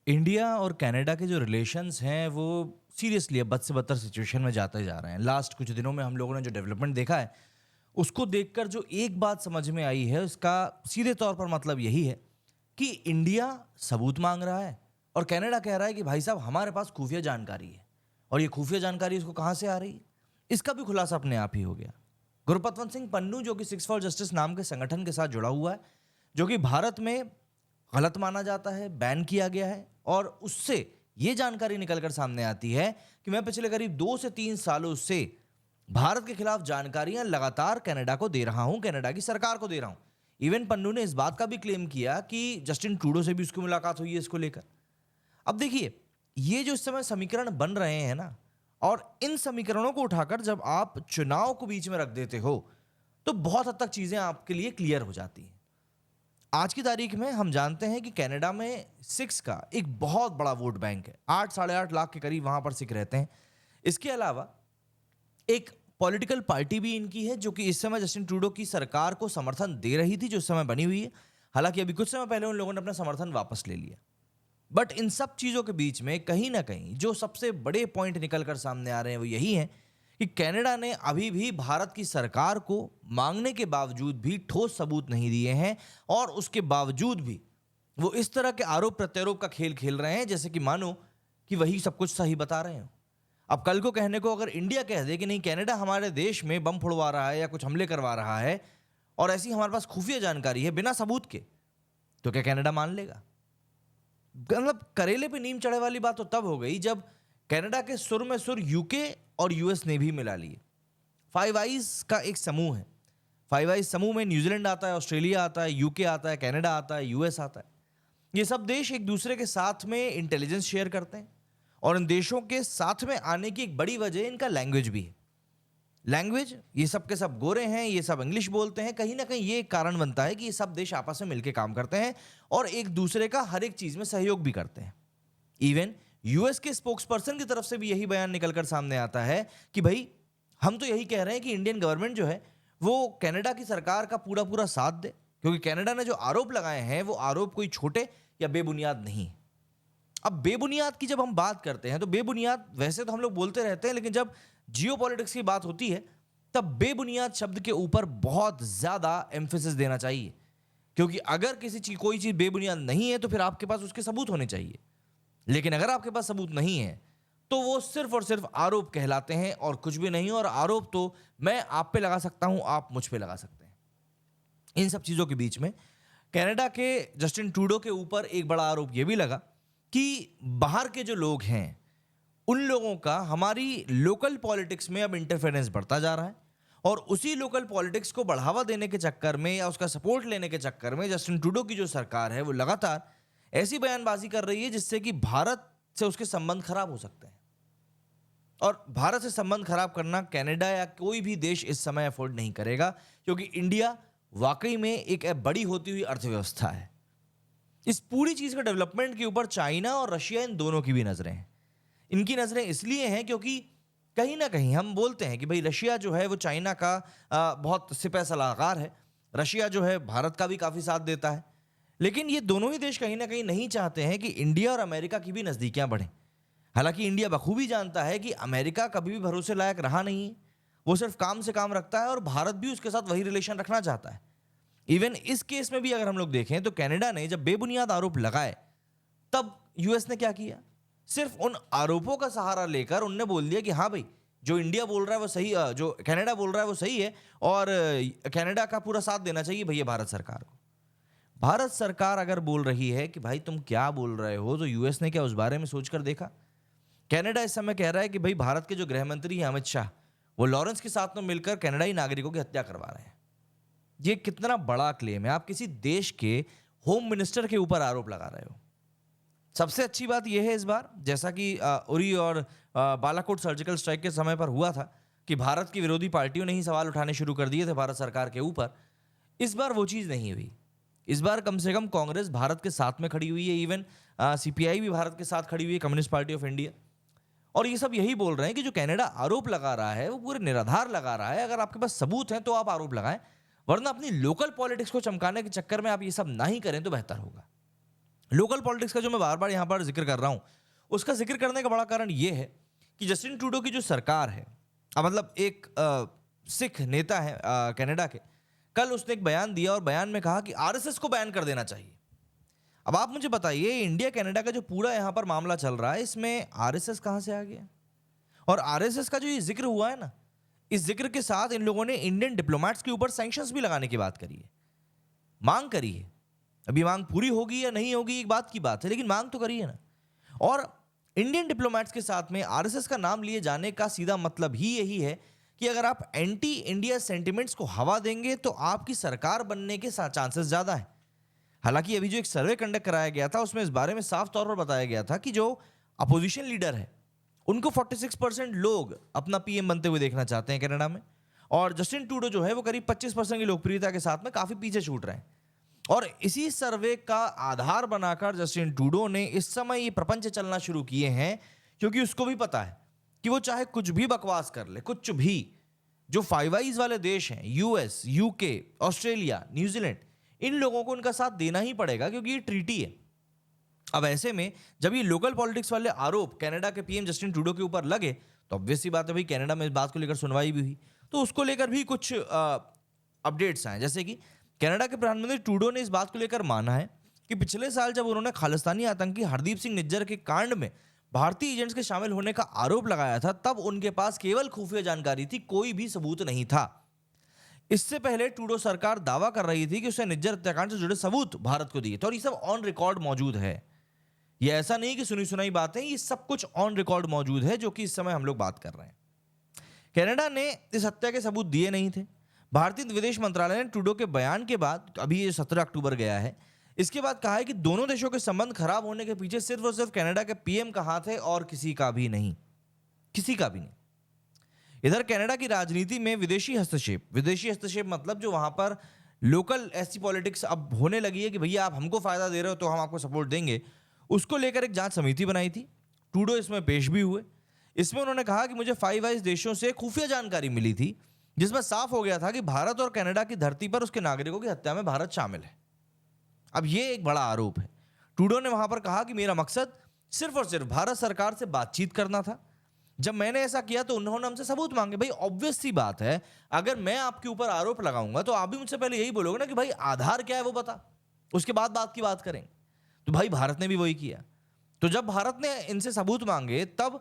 India और Canada के जो रिलेशंस हैं वो सीरियसली अब बद से बदतर सिचुएशन में जाते जा रहे हैं। लास्ट कुछ दिनों में हम लोगों ने जो डेवलपमेंट देखा है, उसको देखकर जो एक बात समझ में आई है, उसका सीधे तौर पर मतलब यही है कि इंडिया सबूत मांग रहा है और कनाडा कह रहा है कि भाई साहब हमारे पास खुफिया जानकारी है। और ये खुफिया जानकारी इसको कहाँ से आ रही है, इसका भी खुलासा अपने आप ही हो गया। गुरपतवंत सिंह पन्नू, जो कि सिक्स फॉर जस्टिस नाम के संगठन के साथ जुड़ा हुआ है, जो कि भारत में गलत माना जाता है, बैन किया गया है, और उससे ये जानकारी निकलकर सामने आती है कि मैं पिछले करीब 2 से 3 सालों से भारत के खिलाफ जानकारियां लगातार कनाडा को दे रहा हूं, कनाडा की सरकार को दे रहा हूं। इवन पन्नू ने इस बात का भी क्लेम किया कि जस्टिन ट्रूडो से भी उसकी मुलाकात हुई है इसको लेकर। अब देखिए, ये जो इस समय समीकरण बन रहे हैं ना, और इन समीकरणों को उठाकर जब आप चुनाव को बीच में रख देते हो, तो बहुत हद तक चीजें आपके लिए क्लियर हो जाती हैं। आज की तारीख में हम जानते हैं कि कनाडा में सिख्स का एक बहुत बड़ा वोट बैंक है। 8 साढ़े 8 लाख के करीब वहां पर सिख रहते हैं। इसके अलावा एक पॉलिटिकल पार्टी भी इनकी है, जो कि इस समय जस्टिन ट्रूडो की सरकार को समर्थन दे रही थी, जो इस समय बनी हुई है। हालांकि अभी कुछ समय पहले उन लोगों ने अपना समर्थन वापस ले लिया। बट इन सब चीजों के बीच में कहीं ना कहीं जो सबसे बड़े पॉइंट निकल कर सामने आ रहे हैं वो यही है कि कनाडा ने अभी भी भारत की सरकार को मांगने के बावजूद भी ठोस सबूत नहीं दिए हैं, और उसके बावजूद भी वो इस तरह के आरोप प्रत्यारोप का खेल खेल रहे हैं, जैसे कि मानो कि वही सब कुछ सही बता रहे हो। अब कल को कहने को अगर इंडिया कह दे कि नहीं, कनाडा हमारे देश में बम फुड़वा रहा है या कुछ हमले करवा रहा है, और ऐसी हमारे पास खुफिया जानकारी है बिना सबूत के, तो क्या कनाडा मान लेगा? मतलब करेले पे नीम चढ़े वाली बात तो तब हो गई जब कनाडा के सुर में सुर यूके और यूएस ने भी मिला लिए। फाइव आइज का एक समूह है। फाइव आइज समूह में न्यूजीलैंड आता है, ऑस्ट्रेलिया आता है, यूके आता है, कनाडा आता है, यूएस आता है। ये सब देश एक दूसरे के साथ में इंटेलिजेंस शेयर करते हैं, और इन देशों के साथ में आने की एक बड़ी वजह इनका लैंग्वेज भी है। लैंग्वेज, ये सब के सब गोरे हैं, ये सब इंग्लिश बोलते हैं। कहीं ना कहीं ये एक कारण बनता है कि ये सब देश आपस में मिलकर काम करते हैं और एक दूसरे का हर एक चीज में सहयोग भी करते हैं। इवन यूएस के स्पोक्स पर्सन की तरफ से भी यही बयान निकलकर सामने आता है कि भाई हम तो यही कह रहे हैं कि इंडियन गवर्नमेंट जो है वो कनाडा की सरकार का पूरा पूरा साथ दे, क्योंकि कनाडा ने जो आरोप लगाए हैं वो आरोप कोई छोटे या बेबुनियाद नहीं है। अब बेबुनियाद की जब हम बात करते हैं तो बेबुनियाद वैसे तो हम लोग बोलते रहते हैं, लेकिन जब जियोपॉलिटिक्स की बात होती है तब बेबुनियाद शब्द के ऊपर बहुत ज्यादा एम्फेसिस देना चाहिए, क्योंकि अगर किसी चीज कोई चीज बेबुनियाद नहीं है तो फिर आपके पास उसके सबूत होने चाहिए। लेकिन अगर आपके पास सबूत नहीं है तो वो सिर्फ और सिर्फ आरोप कहलाते हैं और कुछ भी नहीं। और आरोप तो मैं आप पे लगा सकता हूं, आप मुझ पे लगा सकते हैं। इन सब चीजों के बीच में कनाडा के जस्टिन ट्रूडो के ऊपर एक बड़ा आरोप यह भी लगा कि बाहर के जो लोग हैं उन लोगों का हमारी लोकल पॉलिटिक्स में अब इंटरफेरेंस बढ़ता जा रहा है, और उसी लोकल पॉलिटिक्स को बढ़ावा देने के चक्कर में या उसका सपोर्ट लेने के चक्कर में जस्टिन ट्रूडो की जो सरकार है वो लगातार ऐसी बयानबाजी कर रही है जिससे कि भारत से उसके संबंध खराब हो सकते हैं। और भारत से संबंध खराब करना कनाडा या कोई भी देश इस समय अफोर्ड नहीं करेगा, क्योंकि इंडिया वाकई में एक बड़ी होती हुई अर्थव्यवस्था है। इस पूरी चीज के डेवलपमेंट के ऊपर चाइना और रशिया, इन दोनों की भी नजरें हैं। इनकी नजरें इसलिए हैं क्योंकि कहीं ना कहीं हम बोलते हैं कि भाई रशिया जो है वो चाइना का बहुत सिपह सलाहकार है। रशिया जो है भारत का भी काफी साथ देता है। लेकिन ये दोनों ही देश कहीं ना कहीं नहीं चाहते हैं कि इंडिया और अमेरिका की भी नजदीकियां बढ़ें। हालांकि इंडिया बखूबी जानता है कि अमेरिका कभी भी भरोसे लायक रहा नहीं है, वो सिर्फ काम से काम रखता है, और भारत भी उसके साथ वही रिलेशन रखना चाहता है। इवन इस केस में भी अगर हम लोग देखें तो कनाडा ने जब बेबुनियाद आरोप लगाए तब यूएस ने क्या किया, सिर्फ उन आरोपों का सहारा लेकर उनने बोल दिया कि हाँ भाई, जो इंडिया बोल रहा है वो सही, जो कनाडा बोल रहा है वो सही है, और कनाडा का पूरा साथ देना चाहिए भैया भारत सरकार को। भारत सरकार अगर बोल रही है कि भाई तुम क्या बोल रहे हो, तो यूएस ने क्या उस बारे में सोचकर देखा? कनाडा इस समय कह रहा है कि भाई भारत के जो गृह मंत्री हैं अमित शाह, वो लॉरेंस के साथ में मिलकर कनाडाई नागरिकों की हत्या करवा रहे हैं। ये कितना बड़ा क्लेम है? आप किसी देश के होम मिनिस्टर के ऊपर आरोप लगा रहे हो। सबसे अच्छी बात यह है इस बार, जैसा कि उरी और बालाकोट सर्जिकल स्ट्राइक के समय पर हुआ था कि भारत की विरोधी पार्टियों ने ही सवाल उठाने शुरू कर दिए थे भारत सरकार के ऊपर। इस बार वो चीज नहीं हुई। इस बार कम से कम कांग्रेस भारत के साथ में खड़ी हुई है। इवन सीपीआई भी भारत के साथ खड़ी हुई है, कम्युनिस्ट पार्टी ऑफ इंडिया। और ये सब यही बोल रहे हैं कि जो कनाडा आरोप लगा रहा है वो पूरे निराधार लगा रहा है। अगर आपके पास सबूत हैं तो आप आरोप लगाएं, वरना अपनी लोकल पॉलिटिक्स को चमकाने के चक्कर में आप ये सब ना ही करें तो बेहतर होगा। लोकल पॉलिटिक्स का जो मैं बार बार यहाँ पर जिक्र कर रहा हूँ, उसका जिक्र करने का बड़ा कारण ये है कि जस्टिन ट्रूडो की जो सरकार है, मतलब एक सिख नेता है कनाडा के, कल उसने एक बयान दिया और बयान में कहा कि आरएसएस को बैन कर देना चाहिए। अब आप मुझे बताइए, इंडिया कनाडा का जो पूरा यहाँ पर मामला चल रहा है, इसमें आरएसएस कहाँ से आ गया? और आरएसएस का जो ये जिक्र हुआ है ना, इस जिक्र के साथ इन लोगों ने इंडियन डिप्लोमेट्स के ऊपर सैंक्शंस भी लगाने की बात करी है, मांग करी है। अभी मांग पूरी होगी या नहीं होगी एक बात की बात है, लेकिन मांग तो करी है ना। और इंडियन डिप्लोमेट्स के साथ में आरएसएस का नाम लिए जाने का सीधा मतलब ही यही है कि अगर आप एंटी इंडिया सेंटिमेंट्स को हवा देंगे तो आपकी सरकार बनने के चांसेस ज्यादा है। हालांकि अभी जो एक सर्वे कंडक्ट कराया गया था, उसमें इस बारे में साफ तौर पर बताया गया था कि जो अपोजिशन लीडर है उनको 46% लोग अपना पीएम बनते हुए देखना चाहते हैं कनाडा में, और जस्टिन ट्रूडो जो है वो करीब 25% की लोकप्रियता के साथ में काफी पीछे छूट रहे हैं। और इसी सर्वे का आधार बनाकर जस्टिन ट्रूडो ने इस समय ये प्रपंच चलना शुरू किए हैं, क्योंकि उसको भी पता है कि वो चाहे कुछ भी बकवास कर ले, कुछ भी, जो फाइव आइज वाले देश हैं, यूएस, यूके, ऑस्ट्रेलिया, न्यूजीलैंड, इन लोगों को उनका साथ देना ही पड़ेगा, क्योंकि ये ट्रीटी है। अब ऐसे में जब ये लोकल पॉलिटिक्स वाले आरोप कनाडा के पीएम जस्टिन ट्रूडो के ऊपर लगे, तो ऑब्वियस सी बात है भाई, कनाडा में इस बात को लेकर सुनवाई भी हुई, तो उसको लेकर भी कुछ अपडेट्स आए। जैसे कि कनाडा के प्रधानमंत्री ट्रूडो ने इस बात को लेकर माना है कि पिछले साल जब उन्होंने खालिस्तानी आतंकी हरदीप सिंह निज्जर के कांड में भारतीय एजेंट्स के शामिल होने का आरोप लगाया था, तब उनके पास केवल खुफिया जानकारी थी, कोई भी सबूत नहीं था। इससे पहले ट्रूडो सरकार दावा कर रही थी कि उसने निज्जर हत्याकांड से जुड़े सबूत भारत को दिए थे, और ये सब ऑन रिकॉर्ड मौजूद है। ये ऐसा नहीं कि सुनी सुनाई बातें, ये सब कुछ ऑन रिकॉर्ड मौजूद है, जो कि इस समय हम लोग बात कर रहे हैं। कनाडा ने इस हत्या के सबूत दिए नहीं थे। भारतीय विदेश मंत्रालय ने ट्रूडो के बयान के बाद, अभी ये 17 अक्टूबर गया है, इसके बाद कहा है कि दोनों देशों के संबंध खराब होने के पीछे सिर्फ और सिर्फ कनाडा के पीएम का हाथ है, और किसी का भी नहीं, किसी का भी नहीं। इधर कनाडा की राजनीति में विदेशी हस्तक्षेप मतलब जो वहां पर लोकल ऐसी पॉलिटिक्स अब होने लगी है कि भैया आप हमको फायदा दे रहे हो तो हम आपको सपोर्ट देंगे, उसको लेकर एक जांच समिति बनाई थी। ट्रूडो इसमें पेश भी हुए। इसमें उन्होंने कहा कि मुझे फाइव आइज देशों से खुफिया जानकारी मिली थी, जिसमें साफ हो गया था कि भारत और कनाडा की धरती पर उसके नागरिकों की हत्या में भारत शामिल है। अब ये एक बड़ा आरोप है। ट्रूडो ने वहां पर कहा कि मेरा मकसद सिर्फ और सिर्फ भारत सरकार से बातचीत करना था। जब मैंने ऐसा किया तो उन्होंने हमसे सबूत मांगे। भाई ऑब्वियस सी बात है, अगर मैं आपके ऊपर आरोप लगाऊंगा तो आप भी मुझसे पहले यही बोलोगे ना कि भाई आधार क्या है वो बता, उसके बाद बात की बात करेंगे। तो भाई भारत ने भी वही किया। तो जब भारत ने इनसे सबूत मांगे तब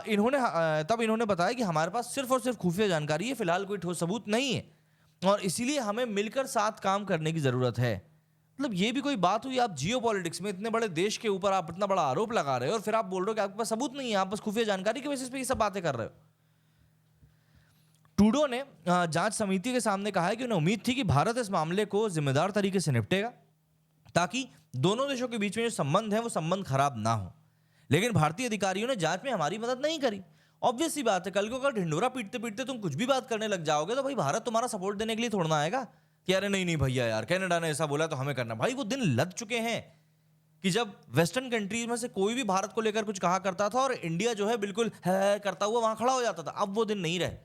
इन्होंने बताया कि हमारे पास सिर्फ और सिर्फ खुफिया जानकारी है, फिलहाल कोई ठोस सबूत नहीं है, और इसीलिए हमें मिलकर साथ काम करने की जरूरत है। मतलब ये भी कोई बात हुई? आप जियो पॉलिटिक्स में इतने बड़े देश के ऊपर आप इतना बड़ा आरोप लगा रहे हो और फिर आप बोल रहे हो कि आपके पास सबूत नहीं है, आप बस खुफिया जानकारी के बेसिस पे ये सब बातें कर रहे हो। ट्रूडो ने जांच समिति के सामने कहा है कि उन्हें उम्मीद थी कि भारत इस मामले को जिम्मेदार तरीके से निपटेगा, ताकि दोनों देशों के बीच में जो संबंध है वो संबंध खराब ना हो। लेकिन भारतीय अधिकारियों ने जांच में हमारी मदद नहीं करी। ऑब्वियस सी बात है, कल को अगर ढिंडोरा पीटते पीटते तुम कुछ भी बात करने लग जाओगे तो भाई भारत तुम्हारा सपोर्ट देने के लिए थोड़ा ना आएगा कि अरे नहीं नहीं भैया यार, कनाडा ने ऐसा बोला तो हमें करना। भाई वो दिन लग चुके हैं कि जब वेस्टर्न कंट्रीज में से कोई भी भारत को लेकर कुछ कहा करता था और इंडिया जो है बिल्कुल है करता हुआ वहां खड़ा हो जाता था। अब वो दिन नहीं रहे।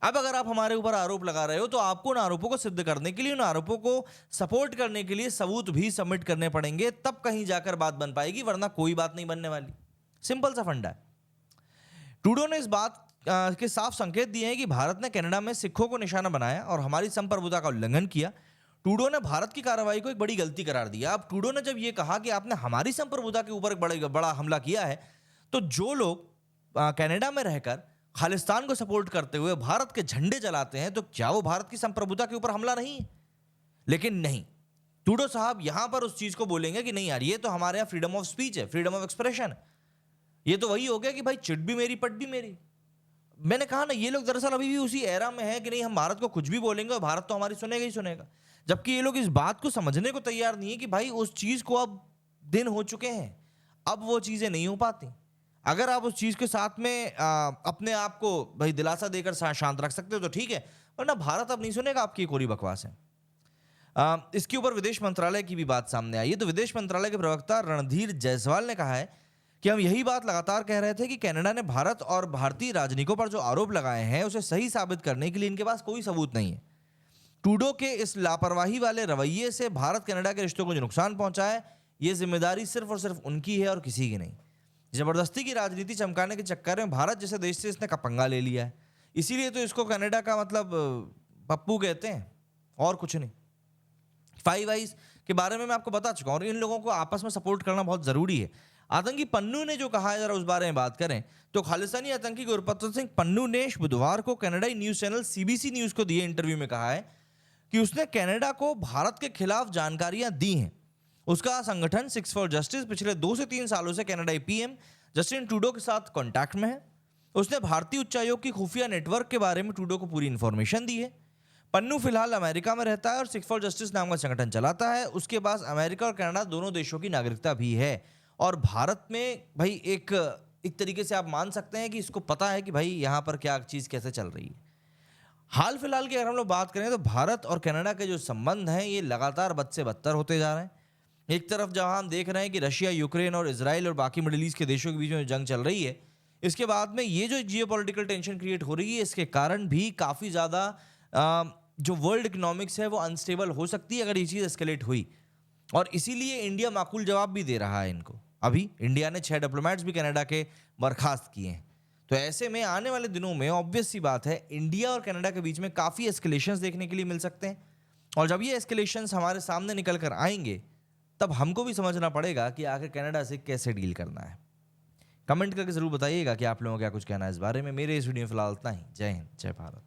अब अगर आप हमारे ऊपर आरोप लगा रहे हो तो आपको उन आरोपों को सिद्ध करने के लिए, उन आरोपों को सपोर्ट करने के लिए सबूत भी सबमिट करने पड़ेंगे, तब कहीं जाकर बात बन पाएगी, वरना कोई बात नहीं बनने वाली। सिंपल सा फंडा है। ट्रूडो ने इस बात के साफ संकेत दिए हैं कि भारत ने कनाडा में सिखों को निशाना बनाया और हमारी संप्रभुता का उल्लंघन किया। ट्रूडो ने भारत की कार्रवाई को एक बड़ी गलती करार दिया। अब ट्रूडो ने जब यह कहा कि आपने हमारी संप्रभुता के ऊपर एक बड़ा हमला किया है, तो जो लोग कनाडा में रहकर खालिस्तान को सपोर्ट करते हुए भारत के झंडे जलाते हैं, तो क्या वो भारत की संप्रभुता के ऊपर हमला नहीं है? लेकिन नहीं, ट्रूडो साहब यहां पर उस चीज को बोलेंगे कि नहीं यार, ये तो हमारे यहाँ फ्रीडम ऑफ स्पीच है, फ्रीडम ऑफ एक्सप्रेशन। ये तो वही हो गया कि भाई चिट भी मेरी पट भी मेरी। मैंने कहा ना, ये लोग दरअसल अभी भी उसी एरा में है कि नहीं, हम भारत को कुछ भी बोलेंगे और भारत तो हमारी सुनेगा ही सुनेगा। जबकि ये लोग इस बात को समझने को तैयार नहीं है कि भाई उस चीज को अब दिन हो चुके हैं, अब वो चीजें नहीं हो पाती। अगर आप उस चीज के साथ में अपने आप को भाई दिलासा देकर शांत रख सकते हो तो ठीक है, वरना भारत अब नहीं सुनेगा आपकी कोरी बकवास है। इसके ऊपर विदेश मंत्रालय की भी बात सामने आई है। तो विदेश मंत्रालय के प्रवक्ता रणधीर जायसवाल ने कहा है कि हम यही बात लगातार कह रहे थे कि कनाडा ने भारत और भारतीय राजनयिकों पर जो आरोप लगाए हैं उसे सही साबित करने के लिए इनके पास कोई सबूत नहीं है। ट्रूडो के इस लापरवाही वाले रवैये से भारत कनाडा के रिश्तों को जो नुकसान पहुंचा है, ये जिम्मेदारी सिर्फ और सिर्फ उनकी है और किसी की नहीं। जबरदस्ती की राजनीति चमकाने के चक्कर में भारत जैसे देश से इसने पंगा ले लिया है। इसीलिए तो इसको कनाडा का मतलब पप्पू कहते हैं, और कुछ नहीं। फाइव आइज के बारे में मैं आपको बता चुका हूं और इन लोगों को आपस में सपोर्ट करना बहुत जरूरी है। आतंकी पन्नू ने जो कहा है, जरा उस बारे में बात करें तो खालिस्तानी आतंकी गुरपत्र सिंह पन्नू ने बुधवार को कनाडाई न्यूज चैनल सीबीसी न्यूज को दिए इंटरव्यू में कहा है कि उसने कनाडा को भारत के खिलाफ जानकारियां दी हैं। उसका संगठन सिक्स फॉर जस्टिस पिछले 2 से 3 सालों से कनाडाई पीएम जस्टिन ट्रूडो के साथ कांटेक्ट में है। उसने भारतीय उच्चायोग की खुफिया नेटवर्क के बारे में ट्रूडो को पूरी इंफॉर्मेशन दी है। पन्नू फिलहाल अमेरिका में रहता है और सिक्स फॉर जस्टिस नाम का संगठन चलाता है। उसके पास अमेरिका और कनाडा दोनों देशों की नागरिकता भी है और भारत में भाई एक तरीके से आप मान सकते हैं कि इसको पता है कि भाई यहाँ पर क्या चीज़ कैसे चल रही है। हाल फिलहाल की अगर हम लोग बात करें तो भारत और कनाडा के जो संबंध हैं ये लगातार बद से बदतर होते जा रहे हैं। एक तरफ जहां हम देख रहे हैं कि रशिया, यूक्रेन और इजराइल और बाकी मिडिल ईस्ट के देशों के बीच में जंग चल रही है, इसके बाद में ये जो जियोपॉलिटिकल टेंशन क्रिएट हो रही है, इसके कारण भी काफ़ी ज़्यादा जो वर्ल्ड इकोनॉमिक्स है वो अनस्टेबल हो सकती है अगर ये चीज़ एस्केलेट हुई। और इसीलिए इंडिया माकूल जवाब भी दे रहा है इनको। अभी इंडिया ने 6 डिप्लोमेट्स भी कनाडा के बर्खास्त किए हैं। तो ऐसे में आने वाले दिनों में ऑब्वियस सी बात है इंडिया और कनाडा के बीच में काफ़ी एस्केलेशंस देखने के लिए मिल सकते हैं। और जब ये एस्केलेशंस हमारे सामने निकल कर आएंगे तब हमको भी समझना पड़ेगा कि आखिर कनाडा से कैसे डील करना है। कमेंट करके ज़रूर बताइएगा कि आप लोगों को क्या कुछ कहना है इस बारे में। मेरे इस वीडियो में फिलहाल इतना ही। जय हिंद, जय भारत।